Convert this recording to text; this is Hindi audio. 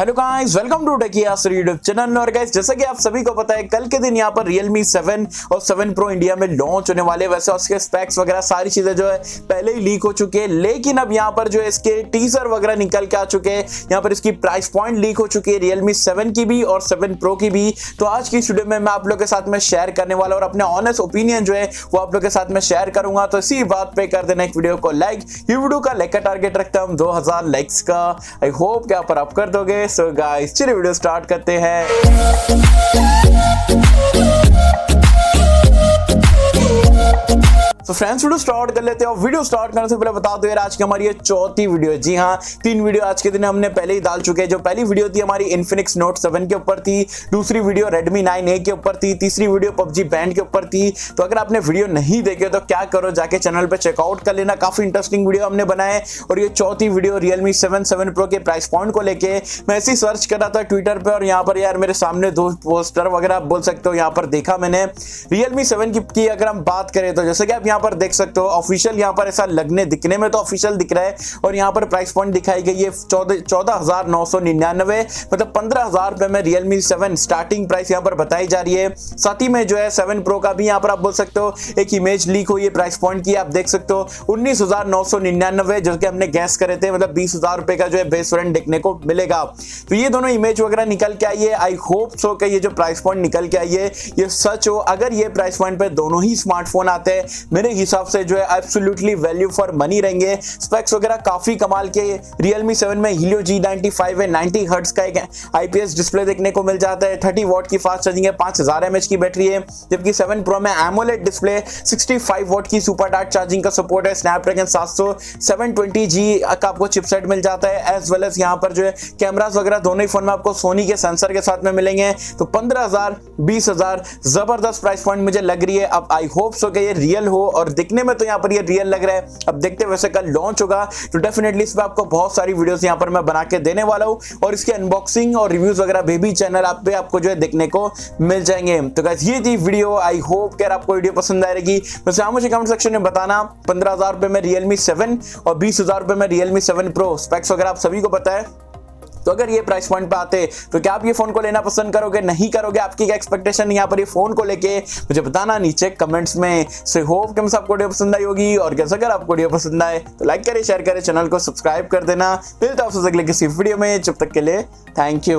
Hello guys, welcome to Techie Yasar YouTube channel. और गाइस, जैसा कि आप सभी को पता है, कल के दिन यहाँ पर Realme 7 और 7 Pro इंडिया में लॉन्च होने वाले। वैसे उसके स्पेक्स वगैरह सारी चीजें जो है पहले ही लीक हो चुकी है, लेकिन अब यहाँ पर जो है इसके टीजर वगैरह निकल के आ चुके हैं। यहाँ पर इसकी प्राइस पॉइंट लीक हो चुकी है, Realme 7 की भी और 7 Pro की भी। तो आज की वीडियो में मैं आप लोग के साथ में शेयर करने वाला और अपने ऑनेस्ट ओपिनियन जो है वो आप लोग के साथ में शेयर करूंगा। तो इसी बात पे कर देना एक वीडियो को लाइक। ये वीडियो का लाइक का टारगेट रखता हूं 2000 लाइक्स का। आई होप कि आप कर दोगे। सो गाइस, चलिए वीडियो स्टार्ट करते हैं। तो फ्रेंड्स, वीडियो स्टार्ट कर लेते हैं। और वीडियो स्टार्ट करने से पहले बता दो यार, आज की हमारी ये चौथी वीडियो है। जी हाँ, 3 वीडियो आज के दिन हमने पहले ही डाल चुके हैं। जो पहली वीडियो थी हमारी Infinix Note 7 के ऊपर थी, दूसरी वीडियो Redmi 9A के ऊपर थी, तीसरी वीडियो PUBG बैंड के ऊपर थी। तो अगर आपने वीडियो नहीं देखे तो क्या करो, जाके चैनल पे चेकआउट कर लेना, काफी इंटरेस्टिंग वीडियो हमने बनाए। और ये चौथी वीडियो Realme 7 Pro के प्राइस पॉइंट को लेके मैं ऐसे ही सर्च कर रहा था ट्विटर पे, और यहाँ पर यार मेरे सामने 2 पोस्टर वगैरह आप बोल सकते हो यहाँ पर देखा मैंने। Realme 7 की अगर हम बात करें तो जैसे कि आप यहाँ पर देख सकते हो, ऑफिशियल यहाँ पर ऐसा दिखने में तो ऑफिशियल दिख रहा है। और यहाँ पर प्राइस पॉइंट दिखाई गई है 14,999, मतलब 15,000 रुपए में Realme 7 स्टार्टिंग प्राइस यहाँ पर बताई जा रही है। साथ ही में जो है 7 Pro का भी यहाँ पर आप बोल सकते हो एक इमेज लीक हुई है प्राइस पॉइंट की, आप देख सकते हो 19,999, जो कि हमने गैस करे थे, मतलब 20,000 रुपए का जो है बेस वेरिएंट देखने को मिलेगा। तो ये दोनों इमेज वगैरह निकल के आई है। आई होप सो कि ये जो प्राइस पॉइंट निकल के आई है ये सच हो। अगर ये प्राइस पॉइंट पे दोनों ही स्मार्टफोन आते हैं, मेरे हिसाब से जो है एब्सोल्युटली वैल्यू फॉर मनी रहेंगे। स्पेक्स वगैरह काफी कमाल के Realme 7 में Helio G95 है, 90 हर्ट्ज का एक IPS डिस्प्ले देखने को मिल जाता है, 30 वॉट की फास्ट चार्जिंग है, 5000 mAh की बैटरी है। जबकि 7 Pro में AMOLED डिस्प्ले, 65 वॉट की सुपर डार्क चार्जिंग का सपोर्ट है, स्नैपड्रैगन 700 720G का आपको चिपसेट मिल जाता है। एज वेल एज यहाँ पर जो है कैमरास वगैरह दोनों ही फोन में आपको सोनी के सेंसर के साथ में मिलेंगे। तो 15,000 20,000 जबरदस्त प्राइस पॉइंट मुझे लग रही है। अब आई होप सो कि ये रियल हो, और दिखने में तो यहाँ पर ये रियल लग रहा है। अब देखते हैं, वैसे कल लॉन्च होगा तो डेफिनेटली इस पे आपको बहुत सारी वीडियोस यहाँ पर मैं बना के देने वाला हूँ, और इसके अनबॉक्सिंग और रिव्यूज वगैरह भी चैनल आप पे आपको जो है देखने को मिल जाएंगे। तो गाइस, ये थी वीडियो। आई होप कि आपको वीडियो पसंद आएगी। वैसे मुझे कमेंट सेक्शन में बताना, 15,000 रुपए में Realme 7 और 20,000 रुपए में Realme 7 Pro स्पेक्स वगैरह आप सभी को पता है। तो अगर ये प्राइस पॉइंट पे आते तो क्या आप ये फोन को लेना पसंद करोगे, नहीं करोगे? आपकी क्या एक्सपेक्टेशन यहाँ पर ये फोन को लेके मुझे बताना नीचे कमेंट्स में। सो होप कि आपको वीडियो पसंद आई होगी, और कैसा अगर आपको वीडियो पसंद आए तो लाइक करें, शेयर करें, चैनल को सब्सक्राइब कर देना। मिलता है आपसे अगले किसी वीडियो में, जब तक के लिए थैंक यू।